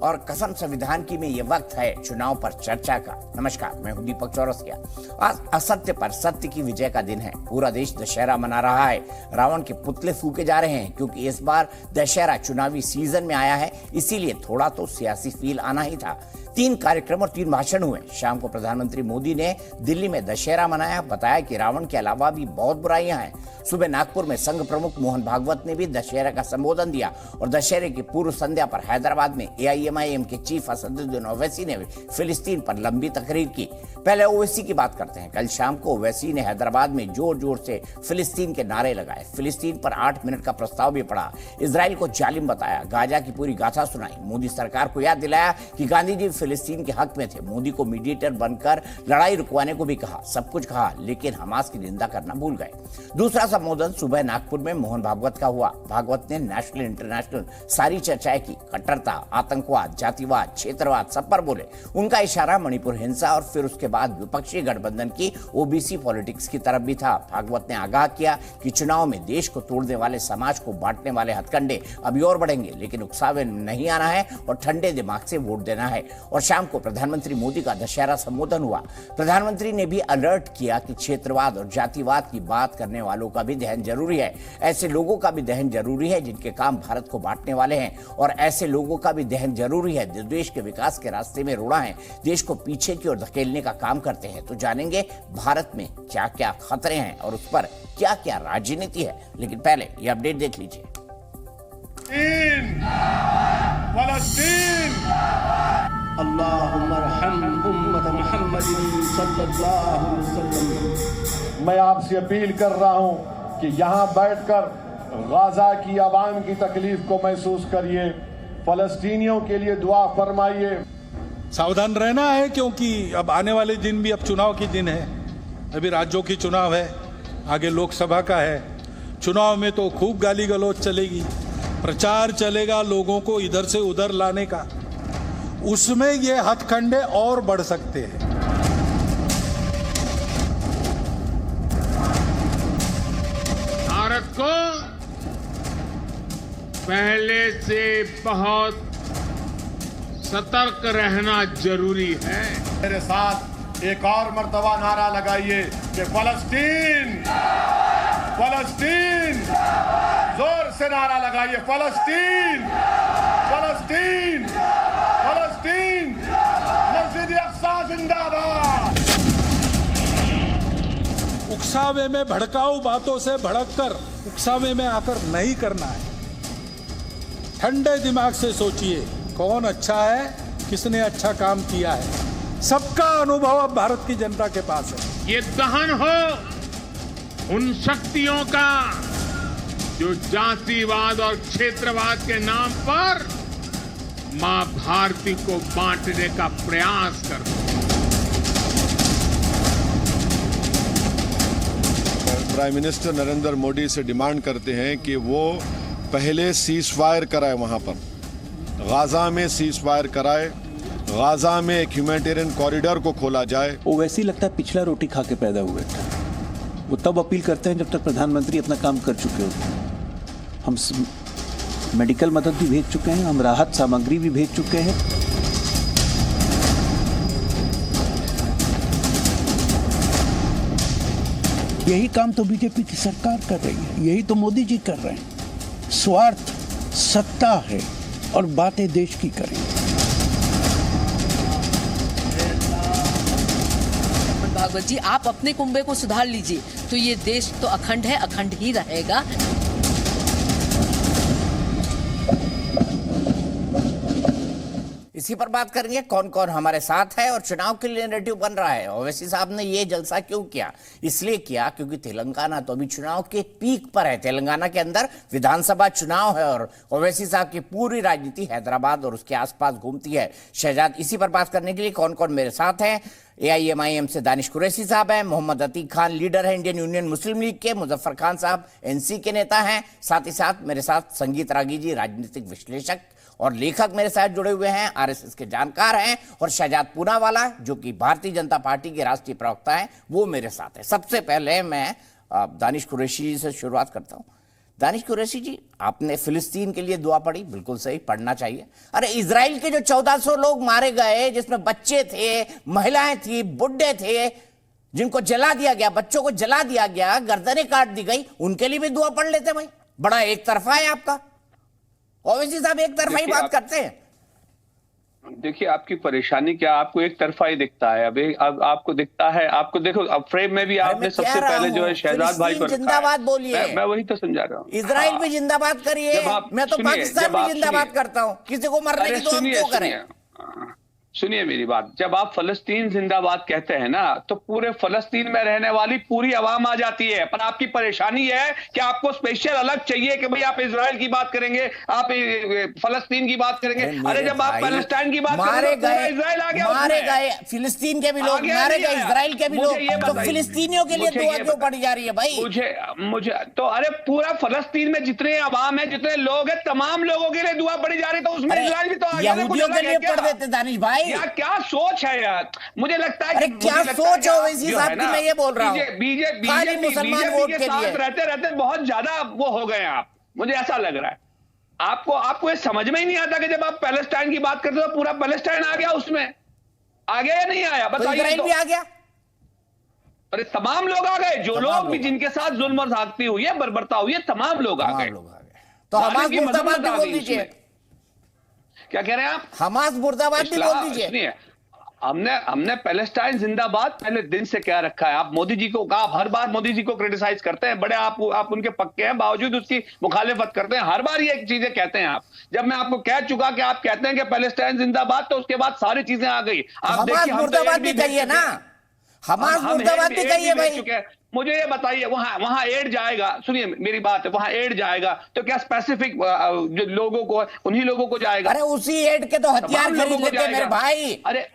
और कसम संविधान की में ये वक्त है चुनाव पर चर्चा का। नमस्कार, मैं हूं दीपक चौरसिया। आज असत्य पर सत्य की विजय का दिन है। पूरा देश दशहरा मना रहा है। रावण के पुतले फूके जा रहे हैं क्योंकि इस बार दशहरा चुनावी सीजन में आया है, इसीलिए थोड़ा तो सियासी फील आना ही था। 3 कार्यक्रम और 3 भाषण हुए। शाम को प्रधानमंत्री मोदी ने दिल्ली में दशहरा मनाया, बताया कि रावण के अलावा भी बहुत बुराइयां हैं। सुबह नागपुर में संघ प्रमुख मोहन भागवत ने भी दशहरा का संबोधन दिया और दशहरे की पूर्व संध्या पर हैदराबाद में एआईएमआईएम के चीफ असदुद्दीन ओवैसी ने फिलिस्तीन पर लंबी तकरीर की। पहले ओवैसी की बात करते हैं। कल शाम को ओवैसी ने हैदराबाद में जोर जोर से फिलिस्तीन के नारे लगाए। फिलिस्तीन पर 8 मिनट का प्रस्ताव भी पढ़ा। इजराइल को जालिम बताया, गाजा की पूरी गाथा सुनाई। मोदी सरकार को याद दिलाया कि गांधी जी फिलिस्तीन के हक में थे। मोदी को मीडिएटर बनकर लड़ाई रुकवाने को भी कहा। सब कुछ कहा, लेकिन हमास की निंदा करना भूल गए। दूसरा संबोधन सुबह नागपुर में मोहन भागवत का हुआ। भागवत ने नेशनल इंटरनेशनल सारी चर्चाएं की। कट्टरता, आतंकवाद, जातिवाद, क्षेत्रवाद सब पर बोले। उनका इशारा मणिपुर हिंसा और फिर उसके बाद विपक्षी गठबंधन की ओबीसी पॉलिटिक्स की तरफ भी था। भागवत ने आगाह किया कि चुनाव में देश को तोड़ने वाले, समाज को बांटने वाले हथकंडे अभी और बढ़ेंगे, लेकिन उकसावे नहीं आना है और ठंडे दिमाग से वोट देना है। और शाम को प्रधानमंत्री मोदी का दशहरा संबोधन हुआ। प्रधानमंत्री ने भी अलर्ट किया कि क्षेत्रवाद और जातिवाद की बात करने वालों का भी दहन जरूरी है। ऐसे लोगों का भी दहन जरूरी है जिनके काम भारत को बांटने वाले हैं, और ऐसे लोगों का भी दहन जरूरी है जो देश के विकास के रास्ते में रोड़ा है, देश को पीछे की ओर धकेलने का काम करते हैं। तो जानेंगे भारत में क्या क्या खतरे हैं और उस पर क्या क्या राजनीति है, लेकिन पहले ये अपडेट देख लीजिए। मैं आपसे अपील कर रहा हूं कि यहां बैठकर गाजा की आवाम की तकलीफ को महसूस करिए, फलस्तीनियों के लिए दुआ फरमाइए। सावधान रहना है क्योंकि अब आने वाले दिन भी अब चुनाव के दिन है। अभी राज्यों की चुनाव है, आगे लोकसभा का है। चुनाव में तो खूब गाली गलौज चलेगी, प्रचार चलेगा लोगों को इधर से उधर लाने का। उसमें ये हथकंडे और बढ़ सकते हैं। भारत को पहले से बहुत सतर्क रहना जरूरी है। मेरे साथ एक और मर्तबा नारा लगाइए कि फलस्तीन, फलस्तीन, जोर से नारा लगाइए, फलस्तीन, फलस्तीन, फलस्तीन, मस्जिद अक्सा जिंदाबाद। उकसावे में, भड़काऊ बातों से भड़ककर उकसावे में आकर नहीं करना है। ठंडे दिमाग से सोचिए कौन अच्छा है, किसने अच्छा काम किया है। सबका अनुभव अब भारत की जनता के पास है। ये दहन हो उन शक्तियों का जो जातिवाद और क्षेत्रवाद के नाम पर मां भारती को बांटने का प्रयास करते हैं। प्राइम मिनिस्टर नरेंद्र मोदी से डिमांड करते हैं कि वो पहले सीज फायर कराए, वहां पर गाजा में सीज फायर कराए, गाजा में एक ह्यूमैनिटेरियन कॉरिडोर को खोला जाए। वो वैसे ही लगता है पिछला रोटी खा के पैदा हुए थे। वो तब अपील करते हैं जब तक प्रधानमंत्री अपना काम कर चुके होते हैं। हम मेडिकल मदद भी भेज चुके हैं, हम राहत सामग्री भी भेज चुके हैं। यही काम तो बीजेपी की सरकार कर रही है, यही तो मोदी जी कर रहे हैं। स्वार्थ, सत्ता है और बातें देश की करें। भागवत जी, आप अपने कुंबे को सुधार लीजिए तो ये देश तो अखंड है, अखंड ही रहेगा। इसी पर बात करेंगे कौन कौन हमारे साथ है और चुनाव के लिए नैरेटिव बन रहा है। ओवैसी साहब ने ये जलसा क्यों किया? इसलिए किया क्योंकि तेलंगाना तो अभी चुनाव के पीक पर है। तेलंगाना के अंदर विधानसभा चुनाव है और ओवैसी साहब की पूरी राजनीति हैदराबाद और उसके आसपास घूमती है। शहजाद, इसी पर बात करने के लिए कौन कौन मेरे साथ है। एआईएमआईएम से दानिश कुरैशी साहब हैं, मोहम्मद अतीक खान लीडर है इंडियन यूनियन मुस्लिम लीग के, मुजफ्फर खान साहब एनसी के नेता हैं, साथ ही साथ मेरे साथ संगीत रागी जी राजनीतिक विश्लेषक और लेखक मेरे साथ जुड़े हुए हैं, आरएसएस के जानकार हैं, और शहजाद पूनावाला जो कि भारतीय जनता पार्टी के राष्ट्रीय प्रवक्ता हैं, वो मेरे साथ है। सबसे पहले मैं दानिश कुरैशी से शुरुआत करता हूं। दानिश कुरैशी जी, आपने फिलिस्तीन के लिए दुआ पढ़ी, बिल्कुल सही, पढ़ना चाहिए। अरे इजराइल के जो 1400 लोग मारे गए, जिसमें बच्चे थे, महिलाएं थी, बुढ़े थे, जिनको जला दिया गया, बच्चों को जला दिया गया, गर्दनें काट दी गई, उनके लिए भी दुआ पढ़ लेते भाई। बड़ा एक तरफा है आपका, ओवैसी साहब एक तरफा ही बात करते हैं। देखिए आपकी परेशानी क्या, आपको एक तरफा ही दिखता है। अब आपको दिखता है, आपको देखो अब फ्रेम में भी आपने सबसे पहले जो है शहजाद भाई को जिंदाबाद बोलिए। मैं वही तो समझा रहा हूँ। इजराइल भी जिंदाबाद करिए, मैं तो पाकिस्तान भी जिंदाबाद करता हूँ, किसी को मरने की दुआ क्यों करें? सुनिए मेरी बात, जब आप फलस्तीन जिंदाबाद कहते हैं ना, तो पूरे फलस्तीन में रहने वाली पूरी आवाम आ जाती है। पर आपकी परेशानी है कि आपको स्पेशल अलग चाहिए कि भाई आप इजराइल की बात करेंगे, आप फलस्तीन की बात करेंगे। अरे जब आप पैलेस्टाइन की बात मारे गए, इजराइल आ गया, मारे गए फिलिस्तीन के भी लोग, मारे गए इजराइल के भी लोग, तो फिलिस्तीनियों के लिए दुआ क्यों पड़ी जा रही है भाई? मुझे तो अरे पूरा फलस्तीन में जितने आवाम है, जितने लोग हैं, तमाम लोगों के लिए दुआ पड़ी जा रही, तो उसमें इजराइल भी तो आ गया। यहूदियों के लिए पढ़ देते दानिश भाई। यार क्या सोच है यार, मुझे लगता है कि क्या सोच है ओवैसी साहब की, मैं ये बोल रहा हूँ। बीजेपी मुसलमान वोट के साथ रहते रहते बहुत ज्यादा वो हो गए आप, मुझे ऐसा लग रहा है। आपको ये समझ में ही नहीं आता कि जब आप पैलेस्टाइन की बात करते हो तो पूरा पैलेस्टाइन आ गया, उसमें आ गया या नहीं आया बताइए? इजराइल भी आ गया, अरे तमाम लोग आ गए, जो लोग भी जिनके साथ जुल्म और ज़्यादती हुई है, बर्बरता हुई है, तमाम लोग आ गए। तो हमास मुर्दाबाद भी बोल दीजिए। क्या कह रहे हैं आप? हमास मुर्दाबाद भी बोल दीजिए। हमने पैलेस्टाइन जिंदाबाद पहले दिन से क्या रखा है। आप मोदी जी को, आप हर बार मोदी जी को क्रिटिसाइज करते हैं, बड़े आप उनके पक्के हैं, बावजूद उसकी मुखालिफत करते हैं, हर बार ये चीजें कहते हैं आप। जब मैं आपको कह चुका कि आप कहते हैं कि पैलेस्टाइन जिंदाबाद, तो उसके बाद सारी चीजें आ गई। आप देखिए, मुर्दाबाद भी कहिए ना, हमास मुर्दाबाद भी कहिए भाई। मुझे ये बताइए, वहां एड जाएगा, सुनिए मेरी बात है, वहां एड जाएगा तो क्या स्पेसिफिक जो लोगों को, उन्हीं लोगों को जाएगा? अरे उसी एड के तो हथियार खरीद लेते मेरे भाई। अरे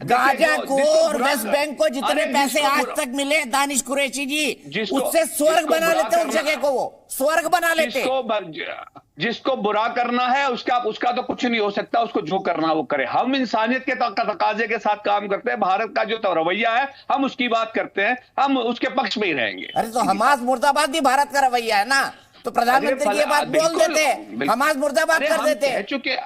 गाजा को और वेस्ट बैंक को जितने पैसे आज तक मिले दानिश कुरैशी जी, उससे स्वर्ग बना लेते उस जगह को, वो स्वर्ग बना लेते। जिसको बुरा करना है उसका तो कुछ नहीं हो सकता, उसको जो करना वो करे। हम इंसानियत के तकाजे के साथ काम करते हैं, भारत का जो रवैया है हम उसकी बात करते हैं, हम उसके पक्ष में ही रहेंगे। अरे तो हमास मुर्दाबाद भी भारत का रवैया है ना, तो प्रधानमंत्री ये बात बोल देते, हमास मुर्दाबाद कर देते।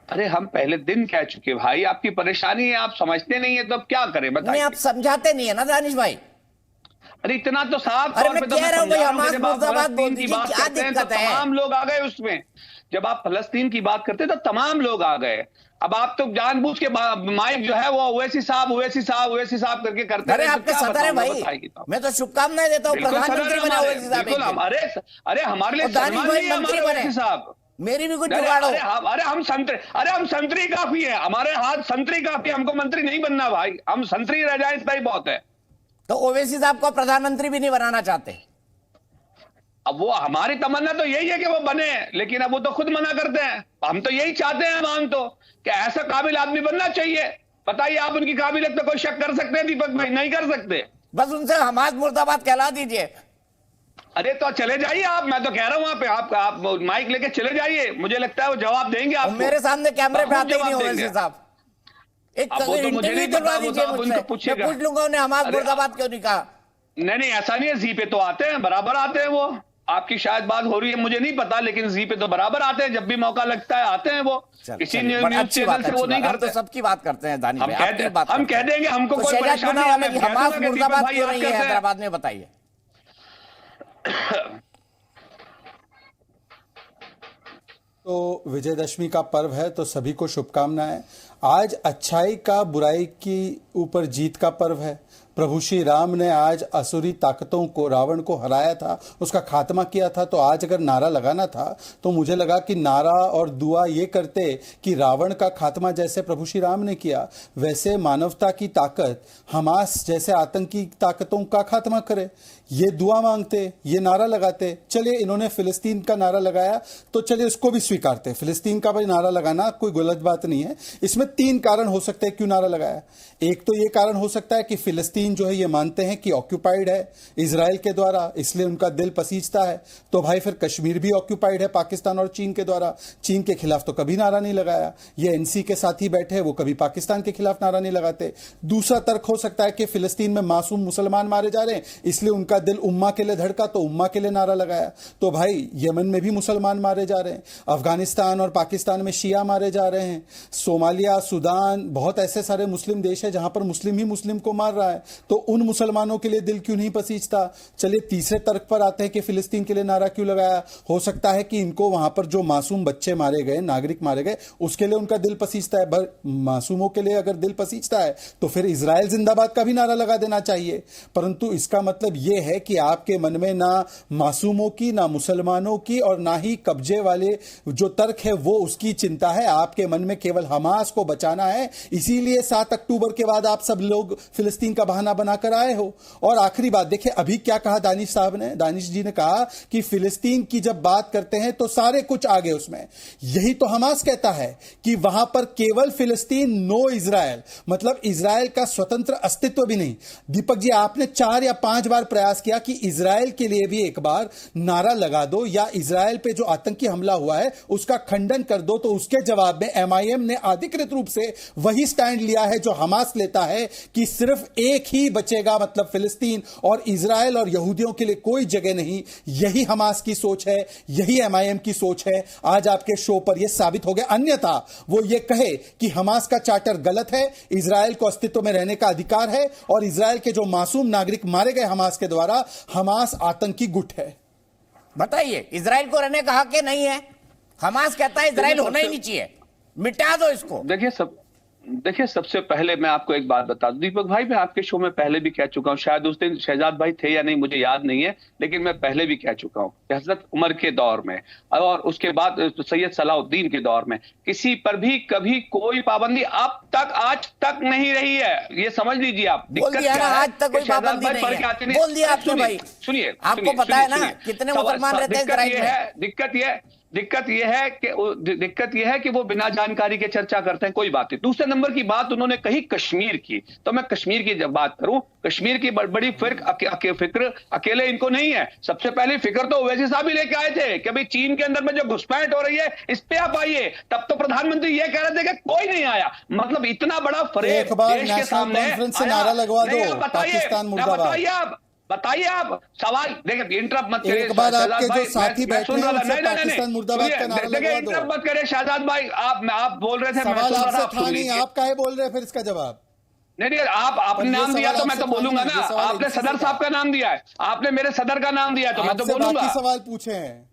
अरे हम पहले दिन कह चुके भाई, आपकी परेशानी है, आप समझते नहीं है, तो अब क्या करें बताइए? आप समझाते नहीं है ना दानिश भाई। अरे इतना तो साफ तौर पे कह रहा हूं भाई, हमास मुर्दाबाद बोल दीजिए, क्या दिक्कत है? तमाम लोग आ गए उसमें। जब आप फलस्तीन की बात करते तो तमाम लोग आ गए। अब आप तो जानबूझ के माइक जो है वो ओवैसी साहब करके करते हैं। अरे आपके सदर है भाई, मैं तो शुभकामनाएं देता हूँ, प्रधानमंत्री बने ओवैसी साहब। अरे हमारे लिए दानिश भाई मंत्री बने साहब, मेरी भी कुछ जुगाड़ो। अरे हम संतरी काफी है, हमारे हाथ संतरी काफी, हमको मंत्री नहीं बनना भाई, हम संतरी रह जाए इतना ही बहुत है। तो ओवैसी साहब को प्रधानमंत्री भी नहीं बनाना चाहते? अब वो हमारी तमन्ना तो यही है कि वो बने, लेकिन अब वो तो खुद मना करते हैं। हम तो यही चाहते हैं, हम तो कि ऐसा काबिल आदमी बनना चाहिए। बताइए, आप उनकी काबिलियत पे कोई शक कर सकते हैं दीपक भाई? नहीं कर सकते। बस उनसे हमास मुर्दाबाद कहला दीजिए। अरे तो चले जाइए आप, मैं तो कह रहा हूं वहां पे आप माइक लेके चले जाइए, मुझे लगता है वो जवाब देंगे आपको। मेरे सामने कैमरे पे आते ही नहीं ओवैसी साहब, एक इंटरव्यू दिलवा दीजिए मुझसे, मैं पूछ लूंगा उन्हें हमास मुर्दाबाद क्यों नहीं कहा। नहीं ऐसा नहीं है, जी पे तो आते हैं, बराबर आते हैं वो। आपकी शायद बात हो रही है, मुझे नहीं पता, लेकिन जी पे तो बराबर आते हैं, जब भी मौका लगता है आते हैं वो। किसी न्यूज़ चैनल से वो नहीं करते। तो सबकी बात करते हैं दानिश भाई, हम कह देंगे, हमको कोई परेशानी नहीं है। हमास मुर्दाबाद क्यों नहीं है हैदराबाद में, बताइए। तो विजयदशमी का पर्व है, तो सभी को शुभकामनाएं। आज अच्छाई का बुराई की ऊपर जीत का पर्व है। प्रभु श्री राम ने आज असुरी ताकतों को, रावण को हराया था, उसका खात्मा किया था। तो आज अगर नारा लगाना था तो मुझे लगा कि नारा और दुआ ये करते कि रावण का खात्मा जैसे प्रभु श्री राम ने किया, वैसे मानवता की ताकत हमास जैसे आतंकी ताकतों का खात्मा करे। ये दुआ मांगते, ये नारा लगाते। चलिए, इन्होंने फिलिस्तीन का नारा लगाया तो चलिए उसको भी स्वीकारते। फिलिस्तीन का भी नारा लगाना कोई गलत बात नहीं है। इसमें 3 कारण हो सकते हैं क्यों नारा लगाया। एक तो ये कारण हो सकता है कि फिलिस्तीन फिलिस्तीन जो है ये मानते हैं कि ऑक्यूपाइड है इजराइल के द्वारा, इसलिए उनका दिल पसीजता है। तो भाई फिर कश्मीर भी ऑक्यूपाइड है पाकिस्तान और चीन के द्वारा, चीन के खिलाफ तो कभी नारा नहीं लगाया। ये एनसी के साथ ही बैठे, वो कभी पाकिस्तान के खिलाफ नारा नहीं लगाते। दूसरा तर्क हो सकता है कि फिलिस्तीन में मासूम मुसलमान मारे जा रहे हैं, इसलिए उनका दिल उम्मा के लिए धड़का, तो उम्मा के लिए नारा लगाया। तो भाई यमन में भी मुसलमान मारे जा रहे हैं, अफगानिस्तान और पाकिस्तान में शिया मारे जा रहे हैं, सोमालिया, सूडान, बहुत ऐसे सारे मुस्लिम देश है जहां पर मुस्लिम ही मुस्लिम को मार रहा है, तो उन मुसलमानों के लिए दिल क्यों नहीं पसीजता। चलिए तीसरे तर्क पर आते हैं कि फिलिस्तीन के लिए नारा क्यों लगाया। हो सकता है कि इनको वहां पर जो मासूम बच्चे मारे गए, नागरिक मारे गए, उसके लिए उनका दिल पसीजता है। मासूमों के लिए अगर दिल पसीजता है तो फिर इजराइल जिंदाबाद का भी नारा लगा देना चाहिए। परंतु इसका मतलब यह है कि आपके मन में ना मासूमों की, ना मुसलमानों की और ना ही कब्जे वाले जो तर्क है वो उसकी चिंता है। आपके मन में केवल हमास को बचाना है, इसीलिए 7 अक्टूबर के बाद आप सब लोग फिलिस्तीन का बहाना बनाकर आए हो। और आखिरी बात देखिए, अभी क्या कहा दानिश साहब ने, दानिश जी ने कहा कि फिलिस्तीन की जब बात करते हैं तो सारे कुछ आगे उसमें। यही तो हमास कहता है कि वहां पर केवल फिलिस्तीन, नो इजराइल, मतलब इजराइल का स्वतंत्र अस्तित्व भी नहीं। दीपक जी, आपने 4 या 5 बार प्रयास किया कि इजराइल के लिए भी एक बार नारा लगा दो या इजराइल पे जो आतंकी हमला हुआ है उसका खंडन कर दो, तो उसके जवाब में एमआईएम ने अधिकृत रूप से वही स्टैंड लिया है जो हमास लेता है कि सिर्फ एक ही बचेगा, मतलब फिलिस्तीन, और इजराइल और यहूदियों के लिए कोई जगह नहीं। यही हमास की सोच है, यही एमआईएम की सोच है। आज आपके शो पर यह साबित हो गया। अन्यथा वो ये कहे कि हमास का चार्टर गलत है, इजराइल को अस्तित्व में रहने का अधिकार है और इजराइल के जो मासूम नागरिक मारे गए हमास के द्वारा, हमास आतंकी गुट है। बताइए, इजराइल को रहने का हक है नहीं है? हमास कहता है इजराइल होना ही नहीं चाहिए, मिटा दो इसको। देखिए सबसे पहले मैं आपको एक बात बता दूं दीपक भाई, मैं आपके शो में पहले भी कह चुका हूं, शायद उस दिन शहजाद भाई थे या नहीं मुझे याद नहीं है, लेकिन मैं पहले भी कह चुका हूं कि हजरत उमर के दौर में और उसके बाद सैयद सलाहुद्दीन के दौर में किसी पर भी कभी कोई पाबंदी अब तक आज तक नहीं रही है। ये समझ लीजिए आप। बोल दिया ना, आज तक कोई पाबंदी नहीं है। बोल दिया आपने भाई। सुनिए, आपको पता है ना कितने मुसलमान रहते हैं इजराइल में। दिक्कत यह है कि वो बिना जानकारी के चर्चा करते हैं। कोई बात नहीं। दूसरे नंबर की बात उन्होंने कही कश्मीर की, तो मैं कश्मीर की जब बात करूं, कश्मीर की बड़ी फिक्र अकेले इनको नहीं है। सबसे पहले फिक्र तो ओवैसी साहब ही लेके आए थे कि भाई चीन के अंदर में जो घुसपैठ हो रही है इस पे आप आइए। तब तो प्रधानमंत्री ये कह रहे थे कि कोई नहीं आया। मतलब इतना बड़ा फरेब देश के सामने नारा लगवा दो, पाकिस्तान मुर्दाबाद। बताइए आप सवाल देखिए, इंटरप्ट मत करिए। एक बार आपके जो साथी बैठे हैं उनसे पाकिस्तान मुर्दाबाद का नारा लगवा दो। इंटरप्ट मत करिए शहजाद भाई। आप बोल रहे थे, सवाल आपसे था नहीं, आप काहे बोल रहे हैं फिर इसका जवाब? नहीं, आप आपने नाम दिया तो मैं तो बोलूंगा ना। आपने सदर साहब का नाम दिया है, आपने मेरे सदर का नाम दिया है, तो मैं तो बोलूंगा। बाकी सवाल पूछे हैं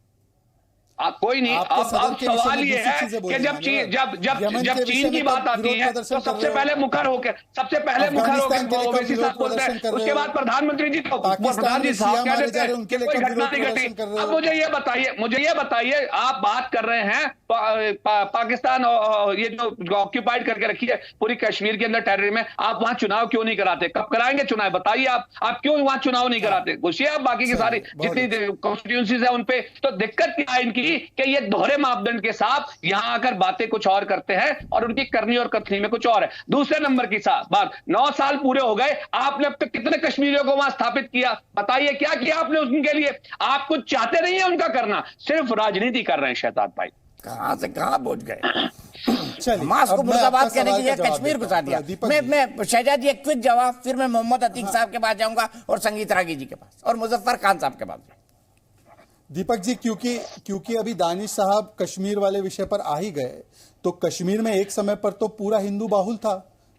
कोई नहीं। अब सवाल ये है कि जब चीन की बात आती है तो सबसे पहले मुखर होकर ओवैसी साहब बोलते हैं, उसके बाद प्रधानमंत्री जी को प्रधानमंत्री साहब कह देते हैं कि कोई घटना नहीं घटी। अब मुझे ये बताइए आप बात कर रहे हैं पाकिस्तान और ये जो ऑक्यूपाइड करके रखी है पूरी कश्मीर के अंदर टेरिटरी में, आप वहां चुनाव क्यों नहीं कराते? कब कराएंगे चुनाव? बताइए आप क्यों वहां चुनाव नहीं कराते? घुसिए आप बाकी की सारी जितनी कॉन्स्टिट्यूंसीज है उनपे। तो दिक्कत क्या है इनकी कि ये दोहरे मापदंड के साथ यहां आकर बातें कुछ और करते हैं और उनकी करनी और कथनी में कुछ और है। दूसरे नंबर की बात, 9 साल पूरे हो गए, आपने अब तक कितने कश्मीरियों को वहां स्थापित किया? बताइए क्या किया आपने उनके लिए? आप कुछ चाहते नहीं है उनका करना, सिर्फ राजनीति कर रहे हैं शहजाद भाई। कहां से कहां पहुंच गए। हमास को मुर्दाबाद कहने के लिए कश्मीर घुसा दिया। मैं शहजाद जी एक क्विक जवाब, फिर मैं मोहम्मद अतीक साहब के पास जाऊंगा और संगीत रागी जी के पास और मुजफ्फर खान साहब के पास। दीपक जी, क्योंकि अभी दानिश साहब कश्मीर वाले विषय पर आ ही गए, तो कश्मीर में एक समय पर तो पूरा हिंदू बाहुल था,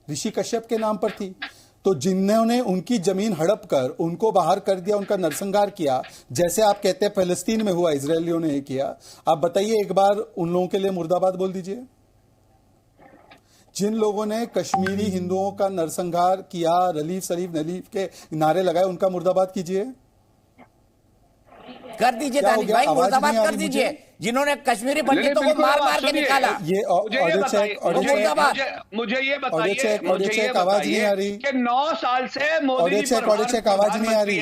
ऋषि कश्यप के नाम पर थी। तो जिन्होंने उनकी जमीन हड़प कर उनको बाहर कर दिया, उनका नरसंहार किया, जैसे आप कहते हैं फिलिस्तीन में हुआ, इजरायलियों ने किया। आप बताइए एक बार उन लोगों के लिए मुर्दाबाद बोल दीजिए। जिन लोगों ने कश्मीरी हिंदुओं का नरसंहार किया, रलीफ शरीफ नलीफ के नारे लगाए, उनका मुर्दाबाद कीजिए। कर दीजिए दानिश भाई, मुर्दाबाद कर दीजिए। जिन्होंने कश्मीरी पंडितों को मार मार के निकाला, ये ऑडियो चेक मुझे ये बताइए आवाज नहीं आ रही कि 9 साल से मोदी जी ऑडियो चेक आवाज नहीं आ रही।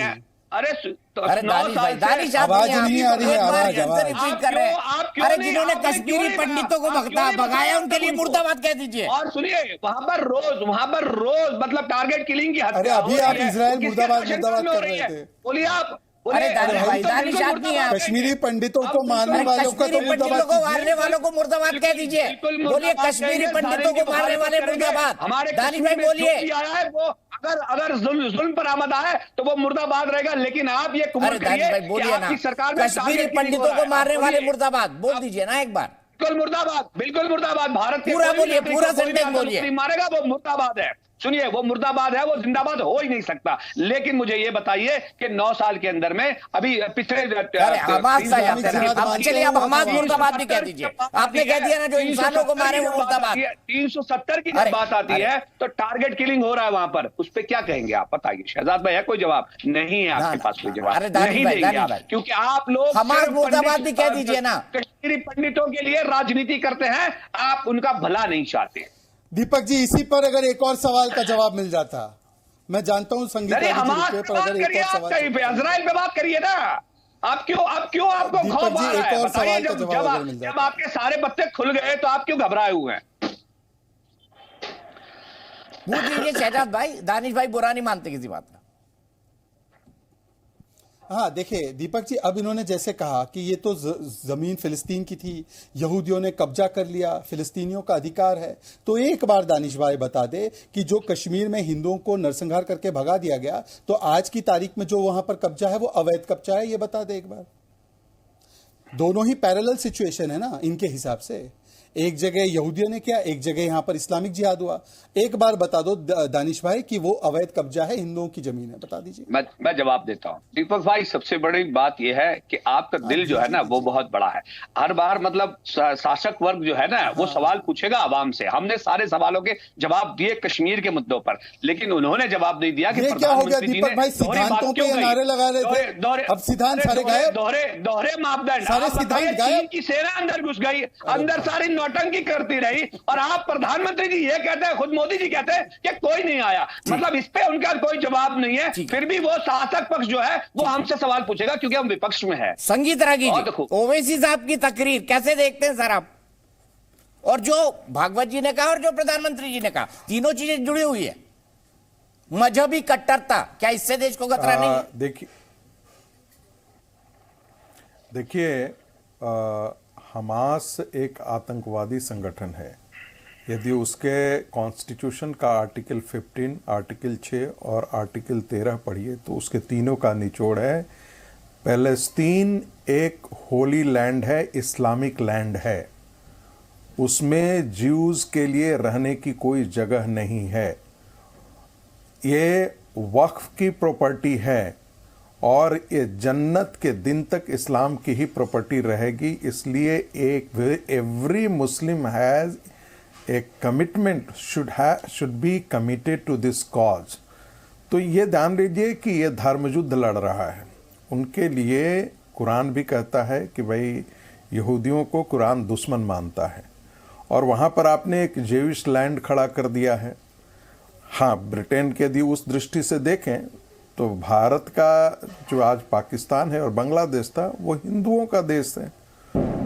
अरे अरे दानिश भाई, दानिश आप आवाज नहीं आ रही है, आवाज रिपीट कर रहे हैं। अरे जिन्होंने कश्मीरी पंडितों को भगाया उनके लिए मुर्दाबाद कह दीजिए। और सुनिए, वहां पर रोज मतलब टारगेट किलिंग की हत्या। अरे अभी आप इजराइल मुर्दाबाद कर रहे थे। बोलिए आप। अरे दानिश भाई, दानिश आदमी है। कश्मीरी पंडितों को मारने वालों का तो पंडितों को मारने वालों को मुर्दाबाद कह दीजिए। बोलिए कश्मीरी पंडितों को मारने वाले मुर्दाबाद। दानिश भाई बोलिए। अगर जुल्म पर आमद आए तो वो मुर्दाबाद रहेगा, लेकिन आप ये अरे दानिश भाई बोलिए ना, कश्मीरी पंडितों को मारने वाले मुर्दाबाद बोल दीजिए ना एक बार। बिल्कुल मुर्दाबाद। भारत पूरा बोलिए, पूरा सेंटेंस बोलिए। मारेगा वो मुर्दाबाद है। सुनिए, वो मुर्दाबाद है, वो जिंदाबाद हो ही नहीं सकता। लेकिन मुझे ये बताइए कि 9 साल के अंदर में अभी पिछले चलिए अब हमाद मुर्दाबाद भी कह दीजिए। आपने कह दिया ना, जो इंसानों को मारे वो मुर्दाबाद। 370 की जब बात आती है तो टारगेट किलिंग हो रहा है वहां पर, उस पर क्या कहेंगे आप? बताइए शहजाद भाई, है कोई जवाब? नहीं है आपके पास कोई जवाब, नहीं देंगे आप, क्योंकि आप लोग हमाद मुर्दाबाद भी कह दीजिए ना। कश्मीरी पंडितों के लिए राजनीति करते हैं, आप उनका भला नहीं चाहते। दीपक जी, इसी पर अगर एक और सवाल का जवाब मिल जाता, मैं जानता हूँ संगीत पर अगर एक और सवाल, इजराइल पे बात करिए ना। आप क्यों आपको दीपक जी एक और सवाल का जवाब अगर मिल जब जाता। आपके सारे बत्ते खुल गए तो आप क्यों घबराए हुए हैं? पूछ लीजिए शहजाद भाई, दानिश भाई बुरा नहीं मानते किसी बात का। हाँ देखिए दीपक जी, अब इन्होंने जैसे कहा कि ये तो जमीन फिलिस्तीन की थी, यहूदियों ने कब्जा कर लिया, फिलिस्तीनियों का अधिकार है। तो एक बार दानिश भाई बता दे कि जो कश्मीर में हिंदुओं को नरसंहार करके भगा दिया गया, तो आज की तारीख में जो वहां पर कब्जा है वो अवैध कब्जा है, ये बता दे एक बार। दोनों ही पैरेलल सिचुएशन है ना इनके हिसाब से। एक जगह यहूदियों ने किया, एक जगह यहां पर इस्लामिक जिहाद हुआ। एक बार बता दो दानिश भाई कि वो अवैध कब्जा है, हिंदुओं की जमीन है, बता दीजिए। मैं जवाब देता हूं दीपक भाई। सबसे बड़ी बात यह है कि आपका दिल जो है ना वो बहुत बड़ा है। हर बार मतलब शासक वर्ग जो है ना वो सवाल पूछेगा आवाम से। हमने सारे सवालों के जवाब दिए कश्मीर के मुद्दों पर, लेकिन उन्होंने जवाब नहीं दिया कि क्या हो गया दीपक भाई, सिद्धांतों पे नारे लगा रहे थे, अब सिद्धांत सारे गायब, दोहरे मापदंड, सारे सिद्धांत गायब। की सेना अंदर घुस गई, अंदर सारी नौटंकी करती रही, और आप प्रधानमंत्री जी ये कहते हैं, खुद मोदी जी कहते हैं कि कोई नहीं आया। मतलब इस पे उनका कोई जवाब नहीं है। फिर भी वो शासक पक्ष जो है वो हमसे सवाल पूछेगा क्योंकि हम विपक्ष में है। संगीत रागी जी, ओवैसी साहब की तकरीर कैसे देखते हैं सर आप? और जो भागवत जी ने कहा और जो प्रधानमंत्री जी ने कहा, तीनों चीजें जुड़ी हुई है। मजहबी कट्टरता, क्या इससे देश को खतरा नहीं है? देखिए हमास एक आतंकवादी संगठन है। यदि उसके कॉन्स्टिट्यूशन का आर्टिकल 15, आर्टिकल 6 और आर्टिकल 13 पढ़िए तो उसके तीनों का निचोड़ है, पैलेस्तीन एक होली लैंड है, इस्लामिक लैंड है, उसमें ज्यूज के लिए रहने की कोई जगह नहीं है, ये वक्फ की प्रॉपर्टी है और ये जन्नत के दिन तक इस्लाम की ही प्रॉपर्टी रहेगी। इसलिए every Muslim has a commitment, should be committed to this cause. तो ये ध्यान दीजिए कि ये धर्म युद्ध लड़ रहा है। उनके लिए कुरान भी कहता है कि भाई यहूदियों को कुरान दुश्मन मानता है, और वहाँ पर आपने एक जेविश लैंड खड़ा कर दिया है। हाँ, ब्रिटेन के यदि उस दृष्टि से देखें तो भारत का जो आज पाकिस्तान है और बांग्लादेश था वो हिंदुओं का देश है।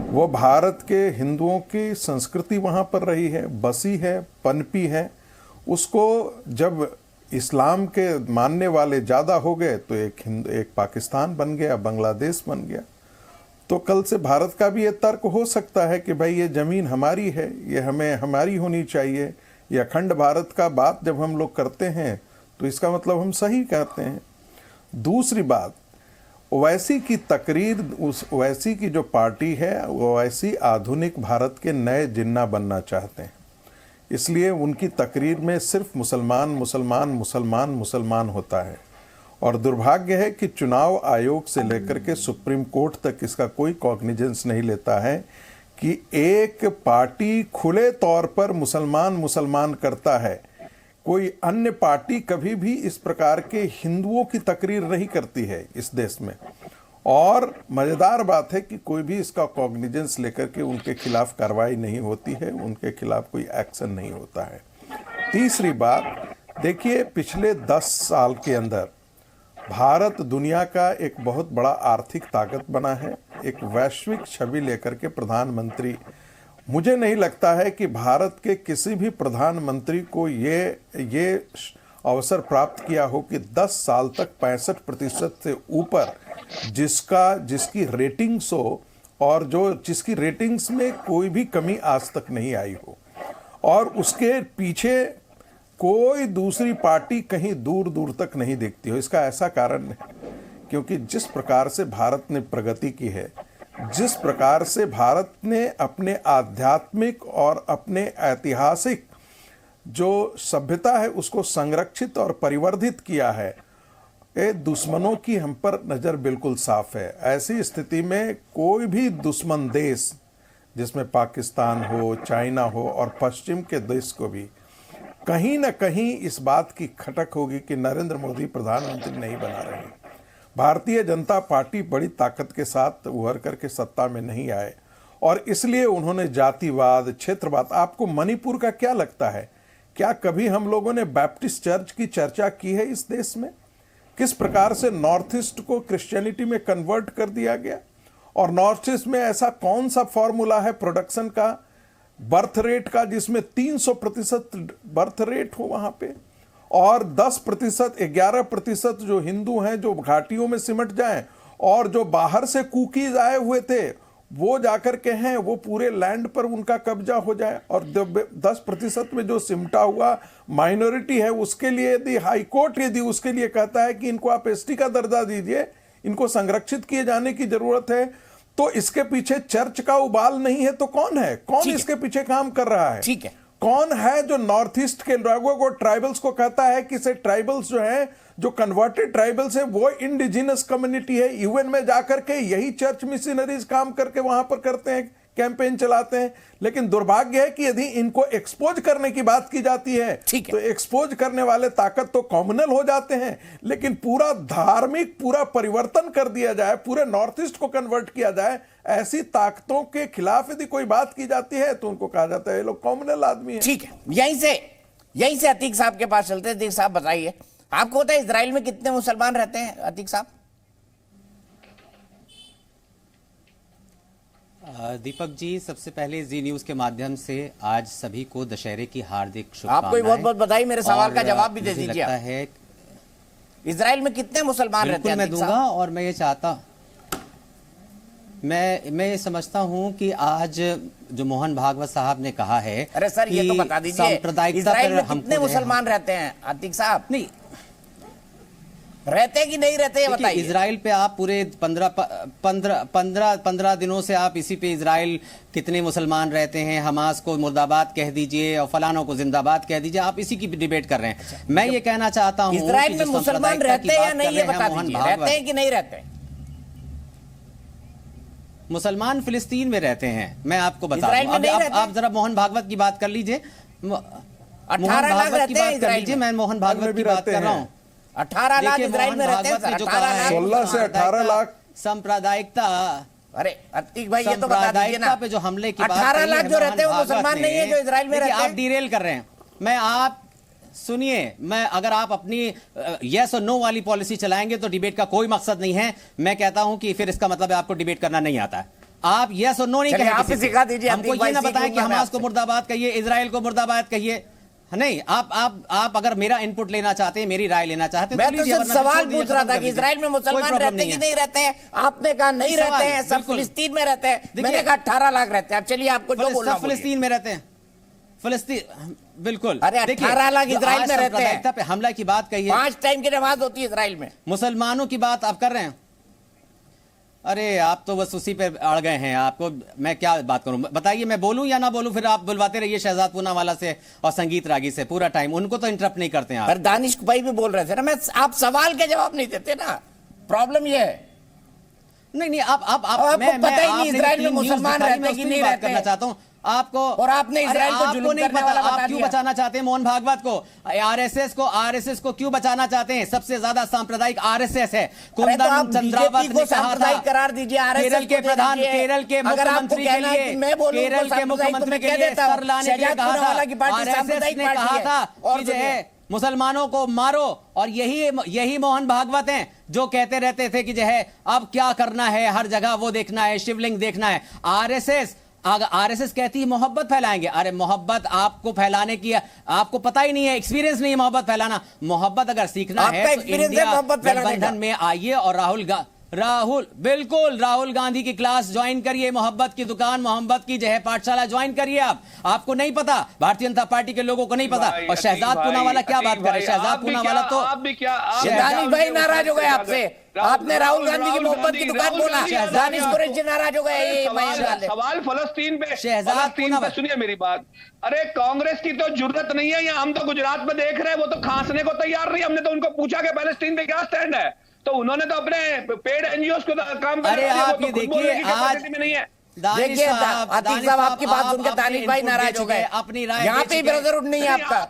वो भारत के हिंदुओं की संस्कृति वहाँ पर रही है, बसी है, पनपी है। उसको जब इस्लाम के मानने वाले ज़्यादा हो गए तो एक पाकिस्तान बन गया, बांग्लादेश बन गया। तो कल से भारत का भी ये तर्क हो सकता है कि भाई ये ज़मीन हमारी है, ये हमारी होनी चाहिए। ये अखंड भारत का बात जब हम लोग करते हैं तो इसका मतलब हम सही कहते हैं। दूसरी बात, ओवैसी की तकरीर, उस ओवैसी की जो पार्टी है ओवैसी आधुनिक भारत के नए जिन्ना बनना चाहते हैं, इसलिए उनकी तकरीर में सिर्फ मुसलमान मुसलमान मुसलमान मुसलमान होता है। और दुर्भाग्य है कि चुनाव आयोग से लेकर के सुप्रीम कोर्ट तक इसका कोई कॉग्निजेंस नहीं लेता है कि एक पार्टी खुले तौर पर मुसलमान मुसलमान करता है। कोई अन्य पार्टी कभी भी इस प्रकार के हिंदुओं की तकरीर नहीं करती है इस देश में। और मज़ेदार बात है कि कोई भी इसका कॉग्निजेंस लेकर के उनके खिलाफ कार्रवाई नहीं होती है, उनके खिलाफ कोई एक्शन नहीं होता है। तीसरी बात देखिए, पिछले 10 साल के अंदर भारत दुनिया का एक बहुत बड़ा आर्थिक ताकत बना है, एक वैश्विक छवि लेकर के प्रधानमंत्री। मुझे नहीं लगता है कि भारत के किसी भी प्रधानमंत्री को ये अवसर प्राप्त किया हो कि 10 साल तक 65% से ऊपर जिसकी रेटिंग्स हो और जिसकी रेटिंग्स में कोई भी आज तक नहीं आई हो, और उसके पीछे कोई दूसरी पार्टी कहीं दूर दूर तक नहीं दिखती हो। इसका ऐसा कारण है क्योंकि जिस प्रकार से भारत ने प्रगति की है, जिस प्रकार से भारत ने अपने आध्यात्मिक और अपने ऐतिहासिक जो सभ्यता है उसको संरक्षित और परिवर्धित किया है, ये दुश्मनों की हम पर नज़र बिल्कुल साफ है। ऐसी स्थिति में कोई भी दुश्मन देश, जिसमें पाकिस्तान हो, चाइना हो और पश्चिम के देश को भी कहीं ना कहीं इस बात की खटक होगी कि नरेंद्र मोदी प्रधानमंत्री नहीं बना रहे। भारतीय जनता पार्टी बड़ी ताकत के साथ उभर करके सत्ता में नहीं आए और इसलिए उन्होंने जातिवाद, क्षेत्रवाद। आपको मणिपुर का क्या लगता है? क्या कभी हम लोगों ने बैप्टिस्ट चर्च की चर्चा की है इस देश में? किस प्रकार से नॉर्थ ईस्ट को क्रिश्चियनिटी में कन्वर्ट कर दिया गया, और नॉर्थ ईस्ट में ऐसा कौन सा फॉर्मूला है प्रोडक्शन का, बर्थ रेट का, जिसमें 300% बर्थ रेट हो वहां पे, और 10%, 11% जो हिंदू हैं जो घाटियों में सिमट जाएं, और जो बाहर से कुकीज आए हुए थे वो जाकर के हैं, वो पूरे लैंड पर उनका कब्जा हो जाए, और 10% में जो सिमटा हुआ माइनॉरिटी है उसके लिए यदि हाईकोर्ट यदि उसके लिए कहता है कि इनको आप एसटी का दर्जा दीजिए, इनको संरक्षित किए जाने की जरूरत है, तो इसके पीछे चर्च का उबाल नहीं है तो कौन है? कौन इसके पीछे काम कर रहा है? ठीक है, कौन है जो नॉर्थ ईस्ट के लोगों को, ट्राइबल्स को कहता है कि से ट्राइबल्स जो हैं, जो कन्वर्टेड ट्राइबल्स है वो इंडिजिनस कम्युनिटी है। यूएन में जाकर के यही चर्च मिशनरीज काम करके वहां पर करते हैं, कैंपेन चलाते हैं। लेकिन दुर्भाग्य है कि यदि इनको एक्सपोज करने की बात की जाती है तो एक्सपोज करने वाले ताकत तो कॉमनल हो जाते हैं, लेकिन पूरा धार्मिक पूरा परिवर्तन कर दिया जाए, पूरे नॉर्थ ईस्ट को कन्वर्ट किया जाए, ऐसी ताकतों के खिलाफ यदि कोई बात की जाती है तो उनको कहा जाता है ये लोग कॉमनल आदमी है। ठीक है, यहीं से अतीक साहब के पास चलते हैं। अतीक साहब बताइए, आपको पता है इजराइल में कितने मुसलमान रहते हैं? अतीक साहब। दीपक जी, सबसे पहले जी न्यूज के माध्यम से आज सभी को दशहरे की हार्दिक शुभकामनाएं। आपको बहुत बहुत बधाई। मेरे सवाल का जवाब भी दे दीजिए। है इजराइल में कितने मुसलमान रहते हैं? मैं दूंगा, और मैं ये चाहता, मैं ये समझता हूं कि आज जो मोहन भागवत साहब ने कहा है, अरे सर ये तो बता दीजिए, इजराइल में कितने मुसलमान रहते हैं? अतीक साहब नहीं रहते कि नहीं रहते ये बताइए। इजराइल पे आप पूरे 15 दिनों से आप इसी पे इजराइल कितने मुसलमान रहते हैं, हमास को मुर्दाबाद कह दीजिए और फलानों को जिंदाबाद कह दीजिए, आप इसी की डिबेट कर रहे हैं। मैं ये कहना चाहता हूं इजराइल में मुसलमान रहते हैं या नहीं ये बता दीजिए, रहते हैं कि नहीं रहते? मुसलमान फिलिस्तीन में रहते हैं, मैं आपको बता दूं। आप जरा मोहन भागवत की बात कर लीजिए, मोहन भागवत की बात कर लीजिए, मैं मोहन भागवत की बात कर रहा हूँ। 18 लाख इजराइल में रहते हैं, 16 से 18 लाख सांप्रदायिकता। अरे अतीक भाई ये तो बता दीजिए ना, पे जो हमले की बात 18 लाख जो रहते हैं वो मुसलमान नहीं है जो इजराइल में रहते हैं। आप डिरेल कर रहे हैं। मैं आप सुनिए, मैं अगर आप अपनी यस और नो वाली पॉलिसी चलाएंगे तो डिबेट का कोई मकसद नहीं है। मैं कहता हूं कि फिर इसका मतलब है आपको डिबेट करना नहीं आता है। आप यस और नो नहीं कहेंगे, आप सिखा दीजिए। हमको ये ना बताएं कि हमास को मुर्दाबाद कहिए, इजराइल को मुर्दाबाद कहिए। नहीं, आप अगर मेरा इनपुट लेना चाहते हैं, मेरी राय लेना चाहते हैं, मैं तो सिर्फ सवाल पूछ रहा था कि इजराइल में मुसलमान रहते कि नहीं रहते हैं। आपने कहा नहीं रहते हैं, सब फिलिस्तीन में रहते हैं। मैंने कहा 18 लाख रहते हैं। अब चलिए आपको जो बोलना है। फिलिस्तीन में रहते हैं, फिलिस्तीन बिल्कुल। अरे 18 लाख इजराइल में रहते हैं। पे हमला की बात कही है, 5 टाइम की नमाज होती है इजराइल में। मुसलमानों की बात आप कर रहे हैं। अरे आप तो बस उसी पे अड़ गए हैं। आपको मैं क्या बात करूं, बताइए, मैं बोलूं या ना बोलूं? फिर आप बुलवाते रहिए शहजाद पूनावाला से और संगीत रागी से पूरा टाइम, उनको तो इंटरप्ट नहीं करते हैं आप। पर दानिश भाई भी बोल रहे थे ना, मैं आप सवाल के जवाब नहीं देते ना, प्रॉब्लम ये है। नहीं आप मैं पता ही नहीं इजराइल में मुसलमान रहते कि नहीं रहते। करना चाहता हूं आपको, और आपने इजराइल को जुल्म करने वाला बता दिया। आप क्यों बचाना चाहते हैं मोहन भागवत को, आरएसएस को क्यों बचाना चाहते हैं? सबसे ज्यादा सांप्रदायिक आरएसएस है। कुंदन चंद्रावत ने कहा था, करार दीजिए केरल के प्रधान, केरल के मुख्यमंत्री के लिए, केरल के मुख्यमंत्री के लिए सर लाने के लिए कहा था। आरएसएस ने कहा था कि जो है मुसलमानों को मारो, और यही मोहन भागवत हैं जो कहते रहते थे कि जो है अब क्या करना है, हर जगह वो देखना है, शिवलिंग देखना है। आरएसएस कहती है मोहब्बत फैलाएंगे। अरे मोहब्बत आपको फैलाने की आपको पता ही नहीं है, एक्सपीरियंस नहीं है मोहब्बत फैलाना। मोहब्बत अगर सीखना है तो इंडिया गठबंधन में आइए और राहुल गांधी की क्लास ज्वाइन करिए, मोहब्बत की दुकान, मोहब्बत की जो है पाठशाला ज्वाइन करिए। आपको नहीं पता, भारतीय जनता पार्टी के लोगों को नहीं पता। और शहजाद पूनावाला क्या बात कर रहे हैं? शहजाद पूनावाला तो दानिश भाई नाराज हो गए आपसे, आपने राहुल गांधी की मोहब्बत की दुकान बोला, दानिश कुरैशी नाराज हो गए। सवाल फलस्तीन पे, फलस्तीन पे सुनिए मेरी बात। अरे कांग्रेस की तो जरूरत नहीं है, यहाँ हम तो गुजरात में देख रहे हैं, वो तो खांसने को तैयार नहीं। हमने तो उनको पूछा कि पैलेस्टीन पे क्या स्टैंड है, तो उन्होंने तो अपने पेड एनजीओ को काम कर। अरे आप ये देखिए, आज नहीं है। देखिए अतीक साहब आपकी बात सुनकर दानिश भाई नाराज हो गए, अपनी राय यहाँ पे ब्रदरहुड नहीं है आपका।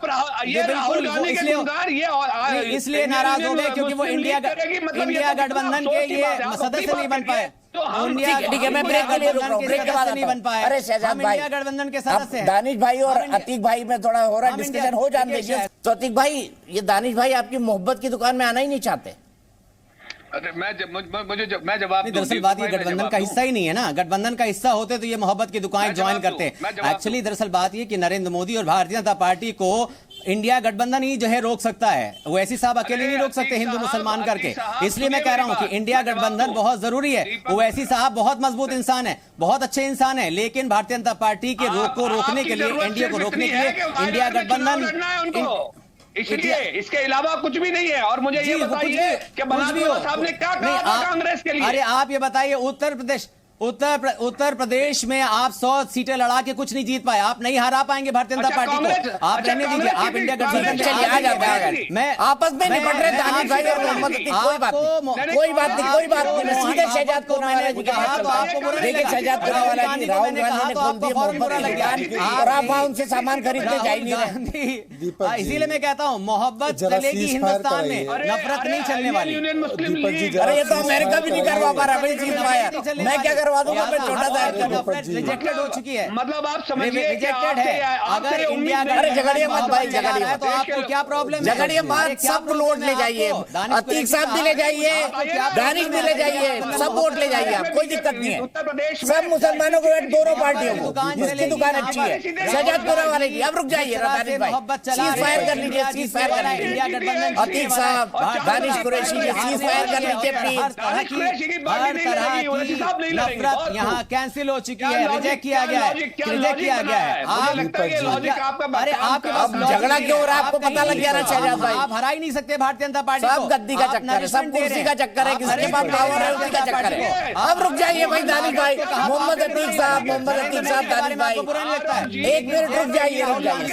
इसलिए नाराज हो गए क्योंकि वो इंडिया गठबंधन के ये सदस्य नहीं बन पाए। ठीक है, मैं ब्रेक के लिए रुक रहा हूँ, ब्रेक के बाद नहीं बन पाए। अरे शहजाद भाई, गठबंधन के सदस्य दानिश भाई और अतीक भाई में थोड़ा हो रहा है डिस्कशन, हो जाने दीजिए। तो अतीक भाई, ये दानिश भाई आपकी मोहब्बत की दुकान में आना ही नहीं चाहते। अरे मैं जवाब दरअसल बात ये गठबंधन का हिस्सा ही नहीं है ना। गठबंधन का हिस्सा होते तो ये मोहब्बत की दुकान ज्वाइन करते। एक्चुअली दरअसल बात ये कि नरेंद्र मोदी और भारतीय जनता पार्टी को इंडिया गठबंधन ही जो है रोक सकता है। ओवैसी साहब अकेले नहीं रोक सकते हिंदू मुसलमान करके। इसलिए मैं कह रहा हूं कि इंडिया गठबंधन बहुत जरूरी है। ओवैसी साहब बहुत मजबूत इंसान है, बहुत अच्छे इंसान है, लेकिन भारतीय जनता पार्टी के रोकने के लिए, एनडीए को रोकने के लिए इंडिया गठबंधन, इसलिए इसके अलावा कुछ भी नहीं है। और मुझे ये बताइए कि बनारस साहब ने क्या कहा कांग्रेस के लिए? अरे आप ये बताइए, उत्तर प्रदेश में आप 100 सीटें लड़ा के कुछ नहीं जीत पाए। आप नहीं हरा पाएंगे भारतीय जनता पार्टी को। आप रहने दीजिए, आप इंडिया गठबंधन मैं आपस में निपट रहे दानिश भाई और मोहम्मद अतीक। कोई बात नहीं, सीधे शहजाद पूनावाला जी के पास। देखिए शहजाद पूनावाला जी, राहुल गांधी ने खोल दी मोहब्बत की दुकान और आप वहां उनसे सामान खरीदने जा ही नहीं रहे। इसीलिए मैं कहता हूँ मोहब्बत चलेगी हिंदुस्तान में, नफरत नहीं चलने वाली। अरे ये तो अमेरिका भी नहीं करवा पा रहा भाई, चीज फायर मैं क्या करवा दूंगा? मैं छोटा सा रिजेक्टेड हो चुकी है, मतलब आप समझिए रिजेक्टेड है। अगर इंडिया झगड़िए मत भाई, झगड़िए तो आपको क्या प्रॉब्लम है? झगड़िए मत, सब वोट ले जाइए, अतीक साहब भी ले जाइए, दानिश भी ले जाइए, सब वोट ले जाइए, आप कोई दिक्कत नहीं है। सब मुसलमानों को वोट, दोनों पार्टियों को, जिसकी दुकान अच्छी है शहजाद पूनावाला जी। अब रुक जाइए दानिश भाई, सीज फायर कर लीजिए, सीज फायर कर लीजिए। अतीक साहब, दानिश कुरैशी जी, सीज फायर कर लीजिए प्लीज। हर तरह की नफरत यहाँ कैंसिल हो चुकी है, रिजेक्ट किया गया है, रिजेक्ट किया गया है। अरे आपके पास झगड़ा क्यों हो रहा है? आपको पता लग गया ना शहजाद भाई, आप हरा ही नहीं सकते भारतीय जनता पार्टी को। सब गद्दी का चक्कर है, सब कुर्सी का चक्कर है, किसके पास पावर है उसी का चक्कर है। अब रुक जाइए भाई दानिश भाई, मोहम्मद अतीक साहब, दानिश भाई, एक मिनट रुक जाइए,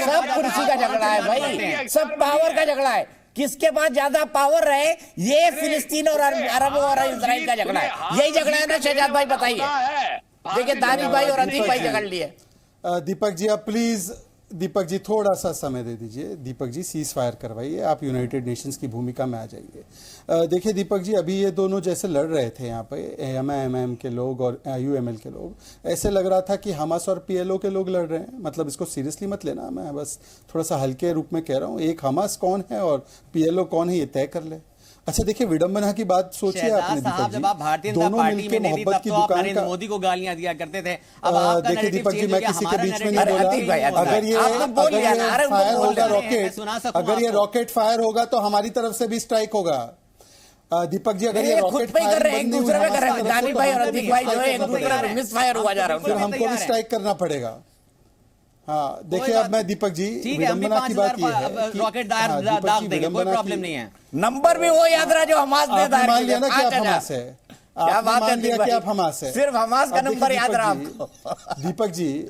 सब कुर्सी का झगड़ा है भाई, सब पावर का झगड़ा है। किसके पास ज्यादा पावर रहे, ये फिलिस्तीन और अरबों और इजराइल का झगड़ा है। यही झगड़ा है ना शहजाद भाई, बताइए। देखिए दानिश भाई और अतीक भाई झगड़ लिए। दीपक जी आप प्लीज, दीपक जी थोड़ा सा समय दे दीजिए। दीपक जी सीज फायर करवाइए, आप यूनाइटेड नेशंस की भूमिका में आ जाइए। देखिए दीपक जी, अभी ये दोनों जैसे लड़ रहे थे यहाँ पे, एमआईएम के लोग और यूएमएल के लोग, ऐसे लग रहा था कि हमास और पीएलओ के लोग लड़ रहे हैं। मतलब इसको सीरियसली मत लेना, मैं बस थोड़ा सा हल्के रूप में कह रहा हूँ। एक हमास कौन है और पीएलओ कौन है ये तय कर ले। अच्छा देखिए, विडंबना की बात सोचिए आपने दीपक जी, जब आप भारतीय जनता पार्टी में मोहब्बत की दुकान, नरेंद्र मोदी को गालियां दिया करते थे। अब आपका देखिए दीपक जी, मैं किसी के बीच में नहीं बोला। अगर ये फायर होगा रॉकेट, अगर ये रॉकेट फायर होगा तो हमारी तरफ से भी स्ट्राइक होगा। दीपक जी, अगर ये रॉकेट फायर दानिश भाई और अतीक भाई जो है एक दूसरे पे मिस फायर हुआ जा रहा है, फिर हमको भी स्ट्राइक करना पड़ेगा। हाँ देखिए, अब मैं दीपक जी, विडंबना की बात ये है कि रॉकेट दाग देंगे, कोई प्रॉब्लम नहीं है। नंबर भी वो याद रहा जो हमास ने दाग मान लिया ना कि आप हमास है, क्या बात है कि आप हमास है, सिर्फ हमास का नंबर याद रहा आपको। दीपक जी,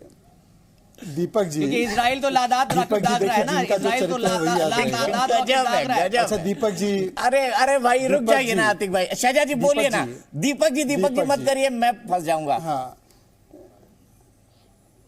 क्योंकि इजराइल तो लादात दाग रहा है ना, इजराइल तो लादात। अच्छा दीपक जी, अरे भाई रुक जाइए ना अतीक भाई, शहजाद जी बोलिए ना। दीपक जी मत करिए, मैं फंस जाऊंगा।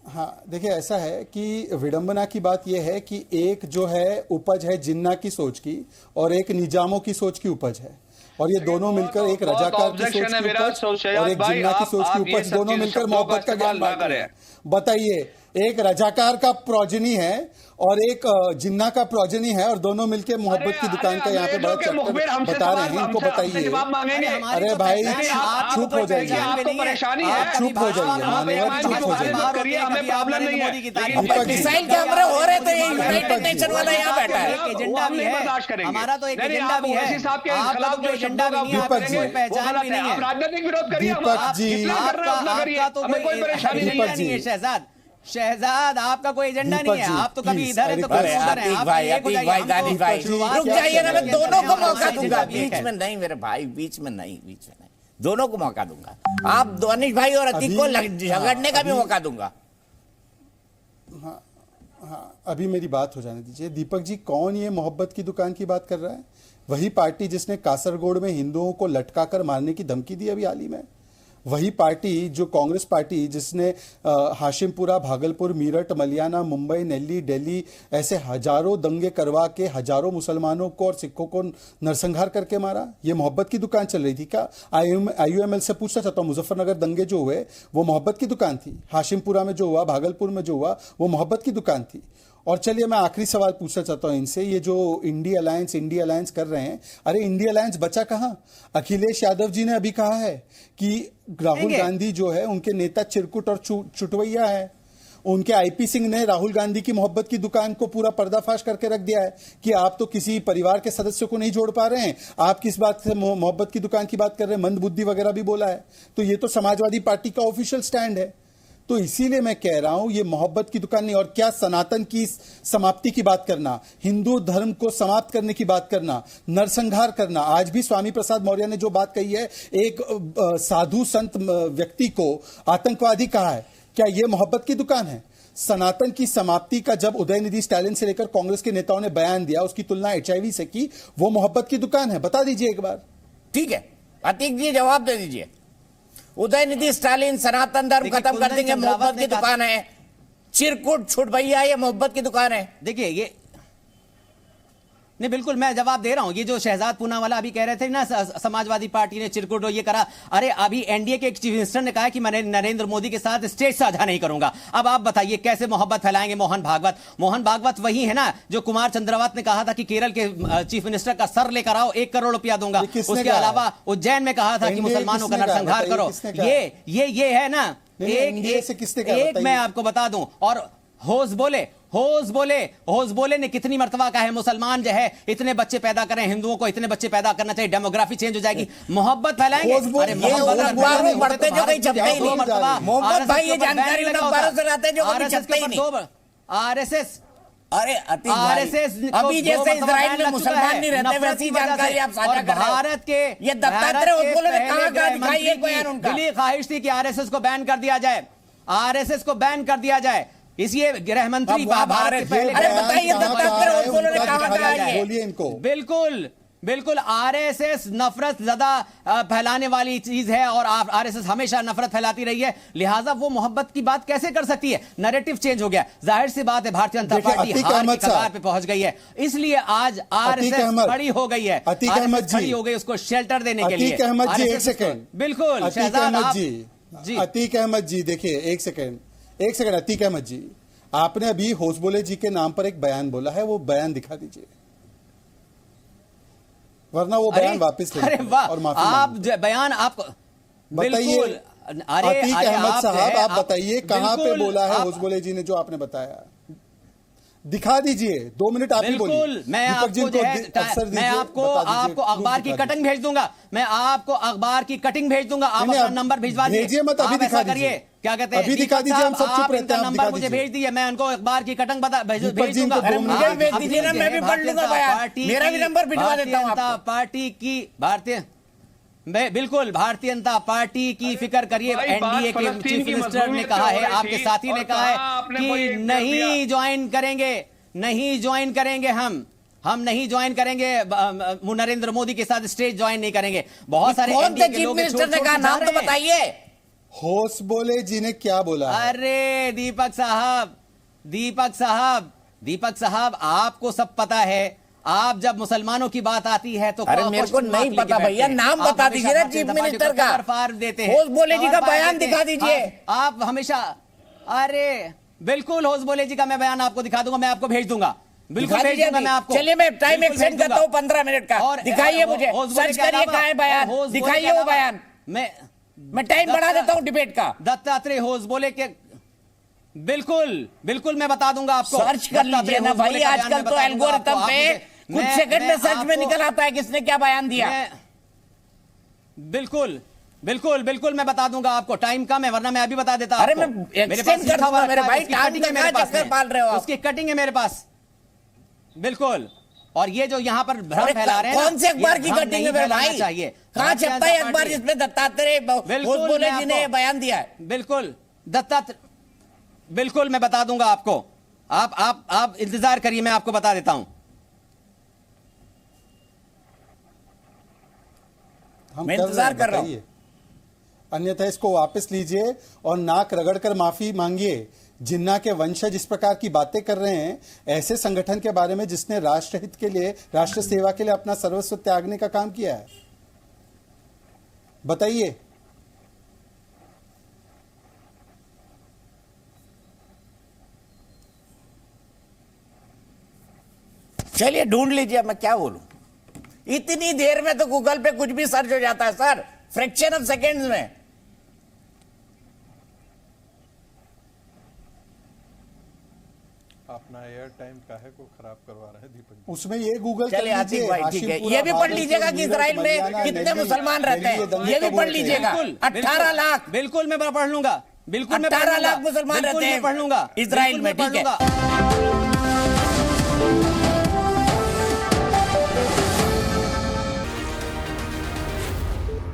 हाँ देखिए, ऐसा है कि विडंबना की बात यह है कि एक जो है उपज है जिन्ना की सोच की और एक निजामों की सोच की उपज है, और ये दोनों मिलकर एक रजाकार की सोच की उपज और एक जिन्ना की सोच की उपज, दोनों मिलकर मोहब्बत का ज्ञान बांट रहे हैं। बताइए, एक रजाकार का प्रोजनी है और एक जिन्ना का प्रोजनी है, और दोनों मिलकर मोहब्बत की दुकान का यहाँ पे बड़ा चैप्टर बता रहे हैं। इनको बताइए। अरे भाई चुप हो जाइए, आप चुप हो जाइए, मान्यवर चुप हो जाइए। मिसाइल कैमरे हो रहे थे, यूनाइटेड नेशन वाला यहाँ बैठा है। एक एजेंडा भी है हमारा, तो एक एजेंडा भी है। आपका तो कोई एजेंडा भी नहीं है, आपकी कोई पहचान भी नहीं है। राजनीतिक विरोध करिए, दीपक जी, आपका कोई परेशानी नहीं है शहजाद। शहजाद आपका कोई एजेंडा नहीं है, आप तो कभी इधर है तो कभी उधर है। भाई दानिश भाई रुक जाइए ना, मैं दोनों को मौका दूंगा। बीच में नहीं मेरे भाई, बीच में नहीं, दोनों को मौका दूंगा। आप दानिश भाई और अतीक को झगड़ने का भी मौका दूंगा। हाँ, अभी मेरी बात हो जाने दीजिए। दीपक जी, कौन ये मोहब्बत की दुकान की बात कर रहा है? वही पार्टी जिसने कासरगोड में हिंदुओं को लटकाकर मारने की धमकी दी अभी हाल ही में। वही पार्टी जो कांग्रेस पार्टी जिसने हाशिमपुरा, भागलपुर, मीरठ, मलियाना, मुंबई, दिल्ली, दिल्ली ऐसे हजारों दंगे करवा के हजारों मुसलमानों को और सिखों को नरसंहार करके मारा। ये मोहब्बत की दुकान चल रही थी क्या? IUML से पूछना चाहता हूँ, मुजफ्फरनगर दंगे जो हुए वो मोहब्बत की दुकान थी? हाशिमपुरा में जो हुआ, भागलपुर में जो हुआ, वो मोहब्बत की दुकान थी? और चलिए मैं आखिरी सवाल पूछना चाहता हूं इनसे, ये जो इंडिया अलायंस कर रहे हैं, अरे इंडिया अलायंस बचा कहां? अखिलेश यादव जी ने अभी कहा है कि राहुल गांधी जो है उनके नेता चिरकुट और चुटवैया है। उनके IP सिंह ने राहुल गांधी की मोहब्बत की दुकान को पूरा पर्दाफाश करके रख दिया है कि आप तो किसी परिवार के सदस्यों को नहीं जोड़ पा रहे हैं, आप किस बात से मोहब्बत की दुकान की बात कर रहे हैं, मंदबुद्धि वगैरह भी बोला है। तो ये तो समाजवादी पार्टी का ऑफिशियल स्टैंड है। तो इसीलिए मैं कह रहा हूं ये मोहब्बत की दुकान नहीं। और क्या सनातन की समाप्ति की बात करना, हिंदू धर्म को समाप्त करने की बात करना, नरसंहार करना, आज भी स्वामी प्रसाद मौर्य ने जो बात कही है, एक साधु संत व्यक्ति को आतंकवादी कहा है, क्या यह मोहब्बत की दुकान है? सनातन की समाप्ति का जब उदयनिधि स्टालिन से लेकर कांग्रेस के नेताओं ने बयान दिया, उसकी तुलना HIV से की, वो मोहब्बत की दुकान है? बता दीजिए एक बार। ठीक है अतीक जी, जवाब दे दीजिए। उदयनिधि स्टालिन सनातन धर्म खत्म कर देंगे, मोहब्बत की दुकान है। चिरकुट छुटभैया ये मोहब्बत की दुकान है। देखिए ये नहीं, बिल्कुल मैं जवाब दे रहा हूं। ये जो शहजाद पूनावाला अभी कह रहे थे ना, समाजवादी पार्टी ने चिरकुट ये करा, अरे अभी NDA के एक चीफ मिनिस्टर ने कहा कि मैं नरेंद्र मोदी के साथ स्टेज साझा नहीं करूंगा। अब आप बताइए कैसे मोहब्बत फैलाएंगे? मोहन भागवत वही है ना जो कुमार चंद्रवात ने कहा था कि केरल के चीफ मिनिस्टर का सर लेकर आओ, 1 करोड़ रुपया दूंगा। उसके अलावा उज्जैन में कहा था कि मुसलमानों का नरसंहार करो। ये है ना, एक मैं आपको बता दूं। और होश बोले ने कितनी मर्तबा कहा है मुसलमान जो है इतने बच्चे पैदा करें, हिंदुओं को इतने बच्चे पैदा करना चाहिए, डेमोग्राफी चेंज हो जाएगी, मोहब्बत फैलाएंगे। अरे मोहब्बत जो कहीं छपते ही नहीं। मोहब्बत भाई ये जानकारी उन अखबारों से लाते जो कभी छपते ही नहीं। RSS अरे अभी जैसे इजराइल में मुसलमान नहीं रहते वैसी जानकारी आप साझा कर रहे हो। भारत के ये दत्तात्रेय होसबोले ने कहा दिखाई एक बयान उनका। दिली ख्वाहिश थी कि RSS को बैन कर दिया जाए, RSS को बैन कर दिया जाए। इसलिए गृह मंत्री भारत के पहले, अरे बताइए दत्तात्रेय होसबोले ने कहा, बोलिए इनको। बिल्कुल RSS नफरत ज्यादा फैलाने वाली चीज है और RSS हमेशा नफरत फैलाती रही है, लिहाजा वो मोहब्बत की बात कैसे कर सकती है? नैरेटिव चेंज हो गया। जाहिर सी बात है भारतीय जनता पार्टी हार की कगार पे पहुंच गई है, इसलिए आज RSS खड़ी हो गई है, खड़ी हो गई उसको शेल्टर देने के लिए। अतीक अहमद जी एक सेकंड, बिल्कुल अतीक अहमद जी देखिए एक सेकंड अतीक अहमद जी, आपने अभी होसबोले जी के नाम पर एक बयान बोला है, वो बयान दिखा दीजिए, वरना वो बयान वापस ले और माफी आप बयान आप बताइए। अतीक अहमद साहब आप बताइए कहां पे बोला है होसबोले जी ने जो आपने बताया? दिखा दीजिए, 2 मिनट आप ही बोलिए। मैं आपको अखबार की कटिंग भेज दूंगा, आप अपना नंबर भिजवा दीजिए, मत अभी दिखा करिए। क्या कहते हैं, अभी दिखा दीजिए, हम सब चुप रहते हैं। नंबर मुझे भेज दीजिए, मैं उनको अखबार की कटिंग भेज दूंगा। मुझे भेज दीजिए ना, मैं भी पढ़ लूंगा बयान, मेरा भी नंबर भिजवा देता हूं आपको। पार्टी की बिल्कुल भारतीय जनता पार्टी की फिक्र करिए। NDA के चीफ मिनिस्टर ने कहा है, आपके साथी ने कहा है कि नहीं ज्वाइन करेंगे, हम नहीं ज्वाइन करेंगे, नरेंद्र मोदी के साथ स्टेज ज्वाइन नहीं करेंगे। बहुत सारे NDA के लोग मिनिस्टर ने कहा, नाम तो बताइए। होसबोले जी ने क्या बोला? अरे दीपक साहब आपको सब पता है। आप जब मुसलमानों की बात आती है तो अरे मेरे को नहीं पता भैया, नाम बता दीजिए ना चीफ मिनिस्टर का। फार देते हैं, होसबोले जी का बयान दिखा दीजिए। आप हमेशा, अरे बिल्कुल होश बोले जी का मैं बयान आपको दिखा दूंगा, मैं आपको भेज दूंगा, बिल्कुल दिखा भेज दीजिए दूंगा मैं अभी। आपको। चलिए मैं टाइम बिल्कुल एक्सटेंड भेज करता हूँ 15 मिनट का। और दिखाइए मुझे, होश बोले सर्च के करिए अलावा- कहाँ है बयान, होश बोले दिखाइए के वो अलावा बयान। मैं टाइम बढ़ा देता हूँ डिबेट का। दत्तात्रेय होश बोले के बिल्कुल बिल्कुल मैं बता दूंगा आपको। सर्च कर लीजिए ना भाई, आजकल तो एल्गोरिथम पे कुछ सेकंड में सर्च में निकल आता है किसने क्या बयान दिया। बिल्कुल बिल्कुल बिल्कुल मैं बता दूंगा आपको, टाइम कम है वरना मैं अभी बता देता। अरे आपको। मैं मेरे पास एक्सटेंड कर लिखा हुआ दूंगा मेरे रखा है, भाई, उसकी टाइम कटिंग है का मेरे पास चक्कर में। पाल रहे हो आप। उसकी कटिंग है मेरे पास, बिल्कुल। और ये जो यहाँ पर भ्रम अरे फैला रहे हैं ना, कौन से अखबार ये की भ्रम कटिंग नहीं है मेरे फैलाना भाई? चाहिए। कहाँ भारतीय छपता है जनता अखबार पार्टी- जिसमें दत्तात्रेय बिल्कुल बोले मैं जी ने आपको- बयान दिया है? बिल्कुल दत्तात्रेय, बिल्कुल मैं बता दूंगा आपको। आप इंतजार करिए, मैं आपको बता देता हूं। हम मैं कर इंतजार रहे हैं, कर रहा हूं। बताइए। अन्यथा इसको वापस लीजिए और नाक रगड़कर माफी मांगिए। जिन्ना के वंशज इस प्रकार की बातें कर रहे हैं ऐसे संगठन के बारे में जिसने राष्ट्रहित के लिए, राष्ट्र सेवा के लिए अपना सर्वस्व त्यागने का काम किया है। बताइए। चलिए ढूंढ लीजिए, मैं क्या बोलूं। इतनी देर में तो गूगल पे कुछ भी सर्च हो जाता है सर, फ्रैक्शन ऑफ सेकेंड्स में। अपना एयर टाइम काहे को खराब करवा रहे हैं दीपक जी? उसमें ये गूगल कर चलिए आतिक लीजिए, भाई ठीक है, हाशिमपुरा, ये भी पढ़ भागलपुर, लीजिएगा कि मीरठ, इसराइल में मरियाना, कितने दिल्ली, मुसलमान रहते दिल्ली हैं, दंगे ये भी कब पढ़ हुए थे? लीजिएगा। बिल्कुल, 18 लाख, बिल्कुल मैं पढ़ लूंगा, बिल्कुल मैं 18 लाख मुसलमान बिल्कुल रहते मैं पढ़ लूंगा हैं इसराइल में, बिल्कुल मैं ठीक पढ़ है। लूंगा।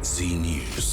Zee News.